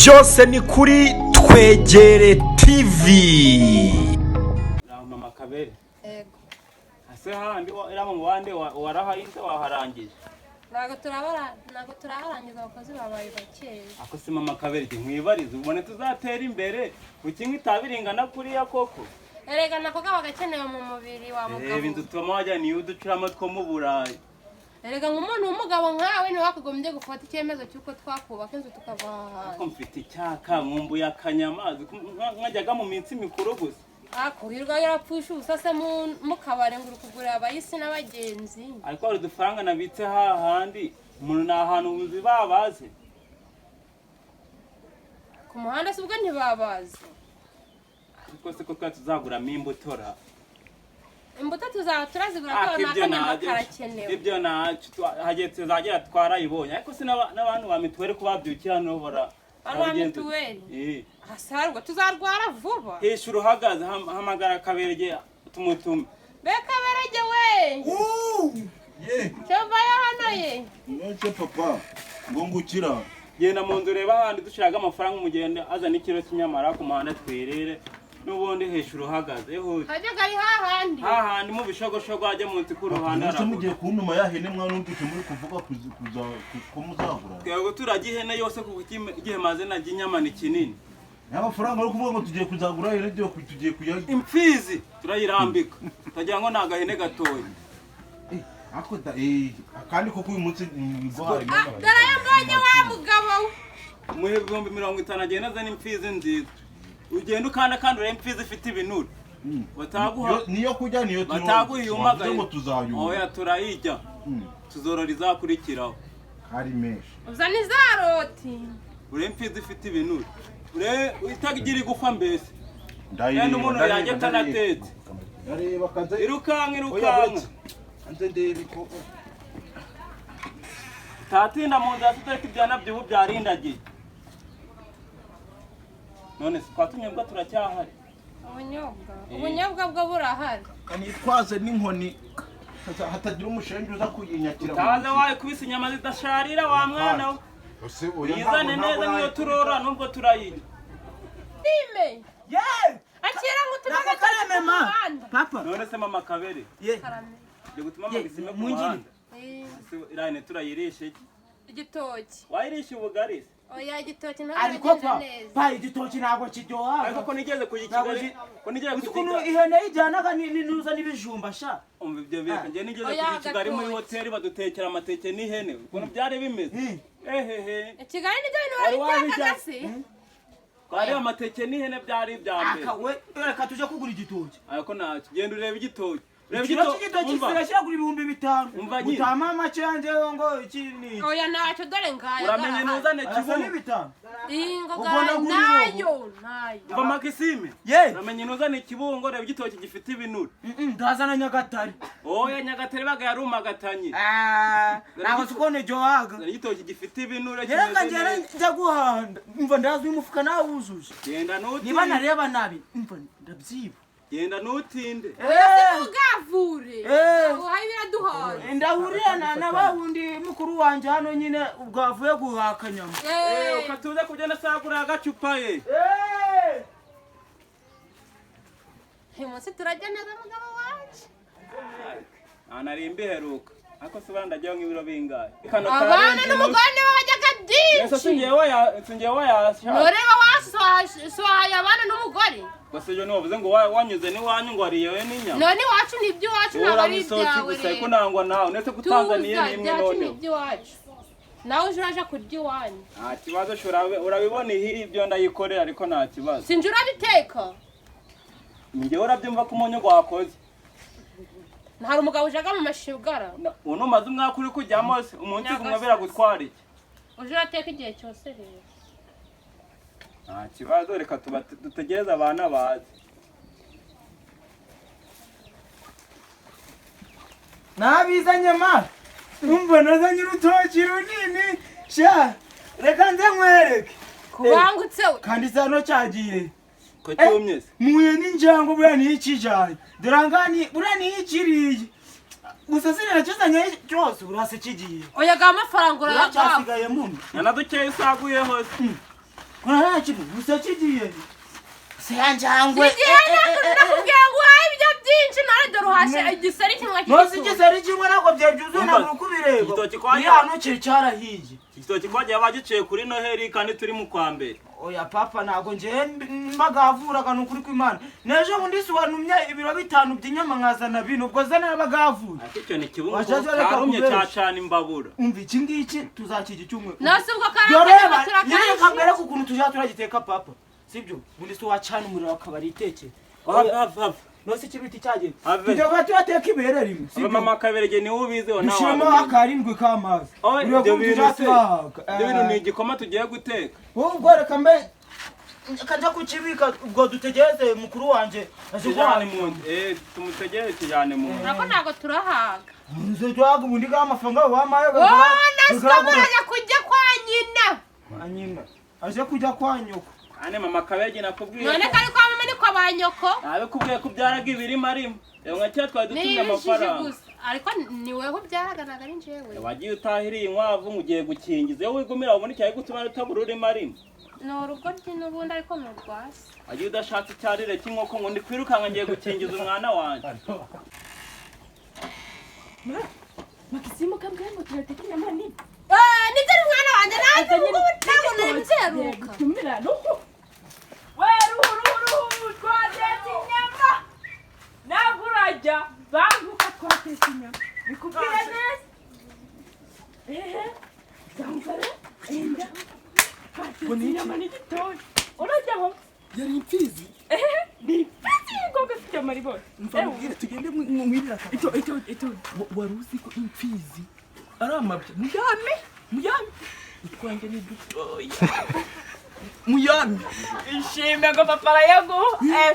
byose ni kuri Twegere TV. Mama Kabere. Ego. Ase handi iramo mubande warahayinde waharangije. Nago turaharangiza abakozi babaye bakeye. Ako se Mama Kabere nkwibariza ubone tuzatera imbere ukinga itabiringana kuri ya koko. Erega nako gakenewe mu mubiri wa mugabo. Inzu tuma wajya ni uducurama two mu Burayi. Erega nk'umuntu w'umugabo nkawe ni wakagombye gufata icyemezo cyuko twakubaka inzu tukava hanze. Ko mfite icyaka nkumbu yakanyamazi nkajyaga mu minsi mikuru gusa. Akurirwa yarapfusha ubusase mu kabare ngo ukugura abayisi n'abagenzi. Ariko ari dufaranga nabitse hahandi umuntu nahantu uzi babaze. Ku muhanda se ubwo ntibabaze. Ariko se ko twazagura imbutora. Imbuto turazigura ko nakanyama karakenewe. Ibyo nacu hagetse zagira twarayibonye ariko se n'abantu ba mituweli kubabyukira no bora. Ba mituweli. Hasarwa tuzarwara vuba. Heshuru hagaze hamagara Kaberege tumutume. Be Kaberege we. Ye. Cyova hano ye. Nece papa ngungukira. Genda mu nzu reba handi dushiraga amafaranga umugende azana ikiro cy'inyamara ku muhanda twerere. Nubundi heshuru hagaze hajyaga ari hahandi mu bishogoshogo ajya mu nsi ku ruhanda ara mugiye kuntuma yahene mwanumvise muri kuvuga kuza ko muzagura twego turagihene yose ku gihe mazina ginyama ni kinini n'amafaranga ari kuvuga ngo tugiye kuzagura ihene byo tugiye kuyaga imfizi turayirambika tagira ngo nagahene gatoya ako da kandi koko uyu munsi ngwari darayambonye wa mugabo mu 50 agenda zana imfizi nziza ugenda ukanda kandi uremfizi ifite ibinure bataguha niyo kujya niyo bataguhiyumagaye ngo tuzayuma oya turayijya tuzorora izakurikiraho hari meshi uzana izaroti uremfizi ifite ibinure itagira igufa mbese ndayireba umuntu yaje tanatetse yareba kaze irukanka anze ndebiko tatinda mu nda tutareka ibyana by'ubu byarindagiye none twatumye bwo turacyahari ubunyobwa bwo burahari kanitwaze n'inkoni hatagira umushengi uza kuyinyakira taze waye kubisa inyama zidasharira wa mwana we yizane neza niyo turora nubwo turayirya ime akira ngo tunaga karame ma papa none se Mama Kabere karame yo gutuma magisime ku muhanda irane turayirishe igitoki wayirishe ubugari oya igitoki ariko pa igitoki ntabwo kiryoha ariko ko nigeze kuyikigali ko nigeze kuko ihene ijyanaga ninuza n'ibijumba sha umva ibyo bika nge nigeze kuyikigali muri hoteli badutekera amateke n'ihene ukuntu byari bimeze Kigali nibyo bintu barabiteka se kwari amateke n'ihene byari byambere akawe reka tuje kugura igitoki ariko nacyo genda urebe igitoki igitoki kirashira kuri 5,000 gutama make yanje ngo iki ni oya nacyo dore ngaya uramenye nuzane kibungo ingoga nayo umva makisime uramenye nuzane kibungo reba igitoki gifite ibinure ndazana Nyagatare oya Nyagatare baga yarumagatanye ntabwo tukone johaga igitoki gifite ibinure reka ngera njya guhanda umva ndazi umufuka nawe wuzuje genda nutinde niba nareba nabi umva ndabyiba genda nutinde ugavure uhaye biraduhaye ndahurira na bahundi mukuru wanje hano nyine ubwavuye guhakanyama ukatuza kugenda sagura agacupa ye Hemose turajya neza mugabo wacu anarimbe heruka ako sobanda jya nk'ibiro bingaye abana n'umugone wajyaga byinshi singewe ya noreba waswaye abana n'umugore Bose yo novuze ngo wanyuze ni wanyu ngo ariyewe n'inyama none wacu nibyo wacu nabari byawe gusa ko nangwa nawe nese kutanzaniye nimwe none nibyo wacu nawe uraje kurya iwanyu nta kibazo urabibona ibyo ndayikorera ariko nta kibazo sinjura biteka ngewe urabyumva ko umunyu gwakoze ntari umugabo ujaga mu mashigara uno maze umwaka uri kujyamo se umunsi kumwabera gutwara iki uje urateka igihe cyose rero nta kibazo reka dutegereze abana bazi nabizanye ma umva nazanye urutoki runini sha reka nze nkwereke kubangutse kandi sano cyagiye ko cyumye se muye n'injango buriya n'ikijanye dorangani buriya n'ikiriye gusa sinakizanye cyose urase kigiye oya ga amafaranga urayaka cyasigaye mumwe nana dukeye isaguye hose urahakiri gusa kigiye se yanjangwe nakubwira ngo uhaye ibyo byinshi nawe dore uhashe igisari kimwe nose igisari kimwe ntabwo byabyuzuye ntabwo ukubireba igitoki kwa ni hano cyarahiye igitoki kwagiye bagiciye kuri Noheli kandi turi mu kwa mbere oya papa ntabwo ngiye mbagavuraga ni ukuri kw'Imana nejo bundi siwanumye ibiro 5 by'inyama nkazana bino ubwo zana abagavuye ati cyo ni kibungo cyarumye cyacana imbabura umva iki ngiki tuzakije cyumwe nose ubwo karamba turakanye kamera kukuntu tujya turagiteka papa sibyo bundi so wacana umuriro akabari iteke nose kibiti cyaje tujya kwateka ibere rimwe sibyo mama kaberege ni ubizeho nawe ushimo akarindwi kamazi ibyo bintu ni igikoma tugiye guteka ubwo reka mbe kajya kucibika ubwo dutegereze mukuru wanje ajyane mu tumutegereze tujyane mu nako ntago turahaga nze twaga ubundi ga amafaranga wamaye nasomanya kujya kwa nyina aje kujya kwa nyoko ane mama kaberege nakubwiye none kari kwa mama ni kwa banyoko abe kubwiye kubyaraga ibirimo arimo nka cyo twari dutumye amafaranga ariko ni weho byaraganaga ari njewe wagiye utahiriye inkwavu mugiye gukingiza yo wigumira ubone cyaye gutuma rutabura urimo arimo no urugo n'ubundi ariko ni urwasi wagiye udashatse icyarire cy'inkoko ngo ndi kwirukanga ngiye gukingiza umwana wanjye Makisimu kambwe ngo turateka inyama nini nibyo ari umwana wanjye nanjye ubwo ntabwo nabyeruka tumira nuko werurururuhu twateka inyama nagurajya banguka twateka inyama bikubwira neza zangare enda twateka inyama n'igitoki urajyaho yari imfizi ni imfizi y'ingoga ifite amaribori mvamubwire tugende mwirira ito wari uzi ko imfizi ari amabya muyame utwanjye ni dutoya muyame ishime ngo papa arayaguha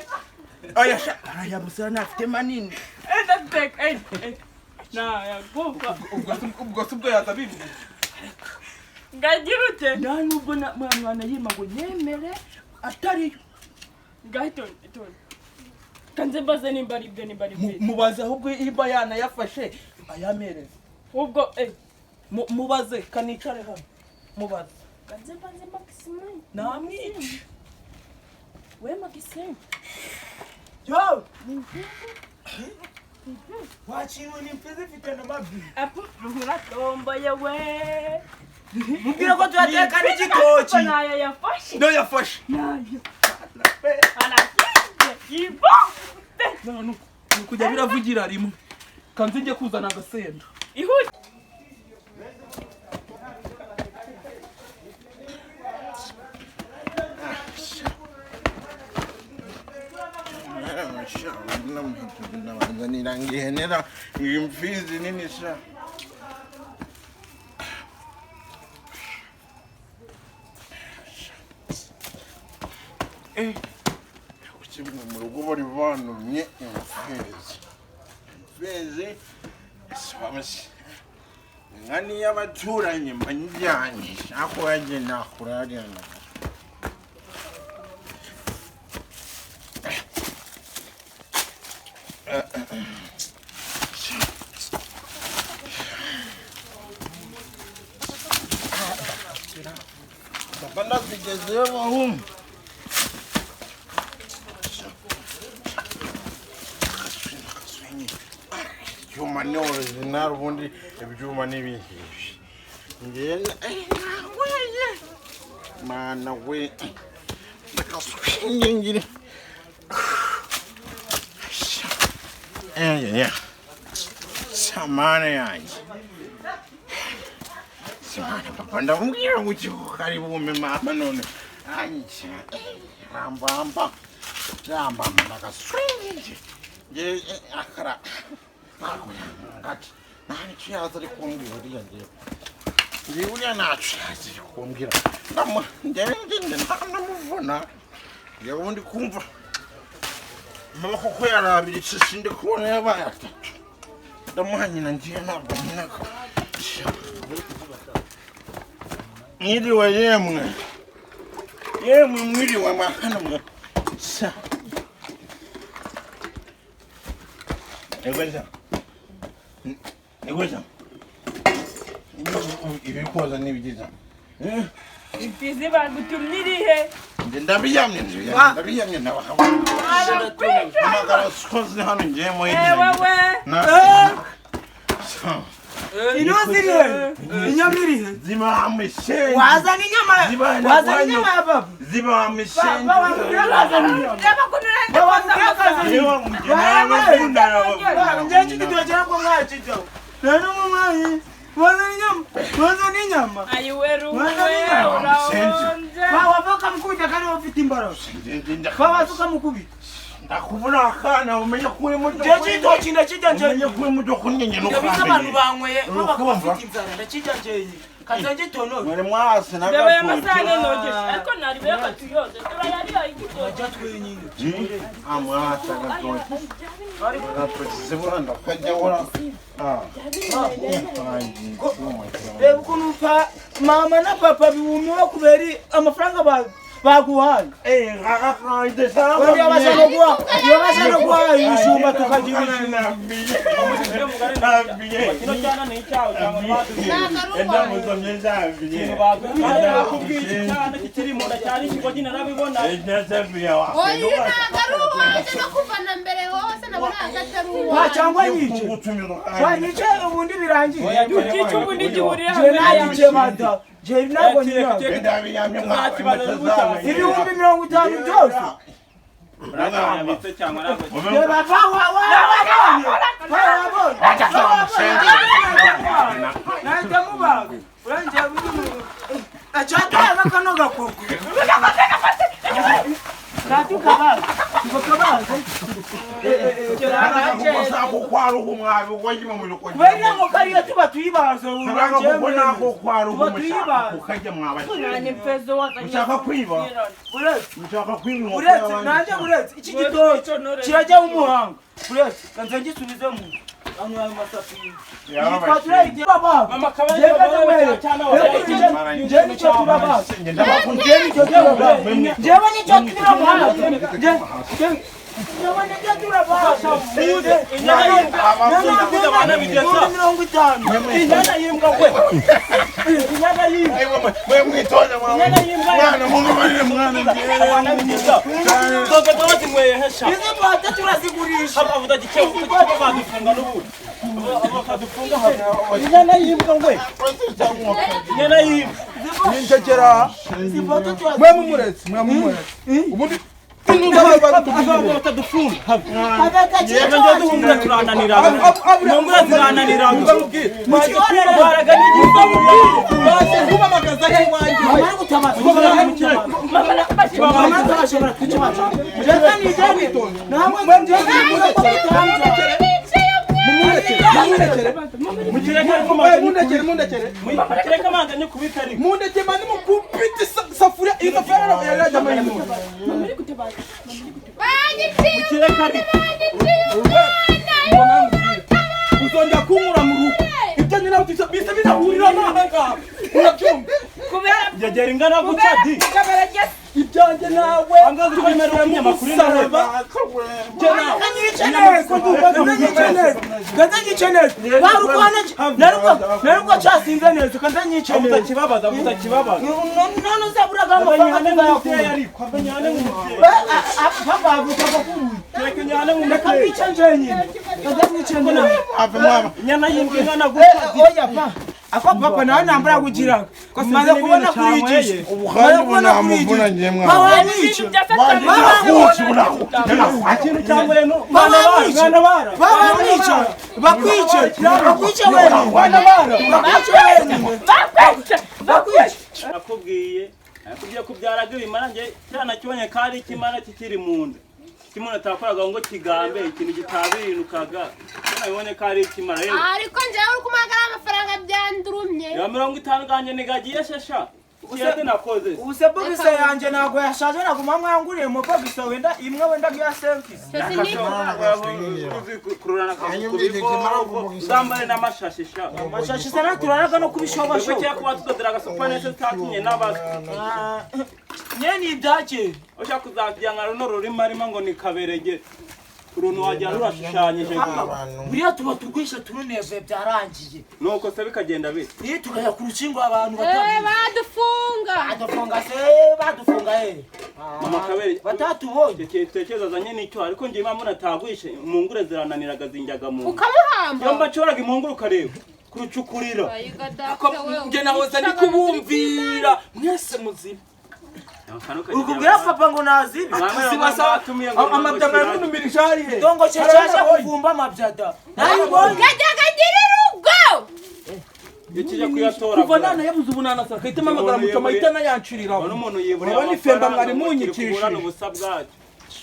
oya sha arayamusara ntafite manini ndateka nayaguha ubwo si ubwo yaza bivuga ngagira ute nta nubwo mwana yima ngo nyemere atariyo itonde kanze mbaze nimba ari ibyo nimba ari ibyo mubaze ahubwo iba yanayafashe ayamereze ubwo mubaze kanicare hano mubaze kanze mbaze Maxime namwica we Maxime yo wakinwe n'imfizi ifite n'amabyi apo uratomboye we mubwira ko tuyateka n'igitoki nayo yafashe no yafashe nayo arasije ibo none kujya biravugira rimwe kanze njye kuzana agasenda ihute nirangihenera imfizi nini sha ukimwe mu rugo bari banumye imfizi sabamasi ngani y'abaturanyi mbanjyanye ako yaje nakurariya na Banda zigezeyo bahum ibyuma ni original ubundi ibyuma n'ibihije ngenda weye mana we nakaswinge ngire samana yanjye samana papa ndamubwira ngo ukihari bume mama none anyica rambamba nakaswinge nge akara ngati nani chiyaza ari kumbwira uriya ngewe uriya nacu yaza ari kumbwira ngende ntamuvuna ngewe ubundi kumva amaboko ko yarabira icisi ndi kubona yabaye atatu ndamuha nyina ngiye ntabwo nkinaka mwiriwe yemwe mwiriwe mwakana mwe sa Egweza ibikoza n'ibigiza imfizi bagutumye irihe ndabiyamye nabahamagara sikoze hano ngiye mu wowe inozirihe inyama irihe zibamishenje wazana inyama ya baba zibamishenje wazana inyama wavavuka mukubita kandi ufite imbaraga wabazuka mukubita ndakubona akana umenye kuri muto ndakitoki ndakijya umenye kuri muto kunyenye no ndabiza abantu banyweye bafite inzara ndakijya njeye kazanje tono mwere mwase ndabaye amasahani nogeje ariko nari beka tuyoze turayariya igitoki ajya twenyine amwasa gatoki zibura kajya wora reba ukuntu upfa mama na papa biwumiwe kubera amafaranga baguhaye yabasha no guhaha ibijumba tukagira cyangwa nyice ubundi birangiye Jeri ntabwo nyina ibihumbi 50 byose iki gitoki kirajya umuhanga uretse kanze ngisubize mu anu ayo masafi yitwatura igihe baba mama kabaye je ni cyo turaba je ni cyo turaba jewe ni cyo turaba uzongera kunkura mu rugo ibyo nyina utise bise binahurira n'ahanga kubera yagera ingana guca di ibyanjye nawe angaza kwemerera umunyamakuru saraba naruko cyasinze neza kanza nyice neza kibabaza none uzaburaga amafaranga ariko abanyane nk'umubyeyi papa avuga ko reka nyane mu reka bice njenyine kanza nyice neza nyana yimbwa ingana guca oya pa ako papa nawe nambara kugira maze kubona kuri iki ubuhanga bunamuvuna ngiye mwana bawanyice ikintu cyambaye no mwana bara bakwice wenyine nakubwiye kubyaraga ibimara nge cyana kibonye kandi ikimara kikiri mu nda kimwe atakoraga ngo kigambe ikintu gitabinukaga nabibonye ko ari ikimara rero ariko njyewe uri kumagara amafaranga byandurumye ya 50 ganje nigagiye shasha Usete nakoze. Usebo bisa yanje nago yashaje naguma mwanguriye mu ko bisa wenda imwe wenda bya service. Kururana kabuko. Zambare namashashi sha. Mashashi sana turaraga no kubishoba sho. Cyo kuba tudoderaga sopanese takinye nabazo. Nyeni ibyaje. Oshaka kuzavyanga no rurima rima ngo ni kaberege. uruntu wajyana urashushanyije buriya tuba tugwisha turuneve byarangiye nuko se bikagenda bite iyo tukajya ku rukingo abantu badufunga mama kabere batatubonye tekereza zanye n'icyo ariko ngiye impamvu natagwishe impungure zirananiraga zinjyaga mu ukamuhamba iyo mbacoraga impungure ukareba kurucukurira njye nahoze ndi kubumvira mwese muzima ukubwira papa ngo nazibi amabyama yamunumirije ari he dongo cyaje kuvumba amabyada yajyaga agira urugo ikijya kuyatora kuva nana yabuze ubunana saka itema amagara mucoma itana yanciriraho n'umuntu yibura urabona ifemba mwari munyikishije ubusa bwacu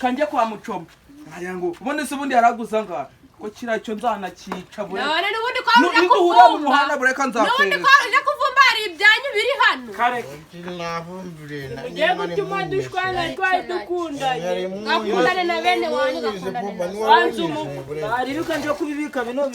kanjye kwa mucoma nkaya ngo ubone se ubundi yaraguza ngaha ko kiracyo nzanakica bure none n'ubundi kwa uje kuvumba mu muhanda bureka nzakwereka n'ubundi kwa uje kuvumba hari ibyanyu biri hano kare ugiye gutuma dushwana twari dukundanye gakundane na bene wanyu gakundane na bariruka nje kubibika bino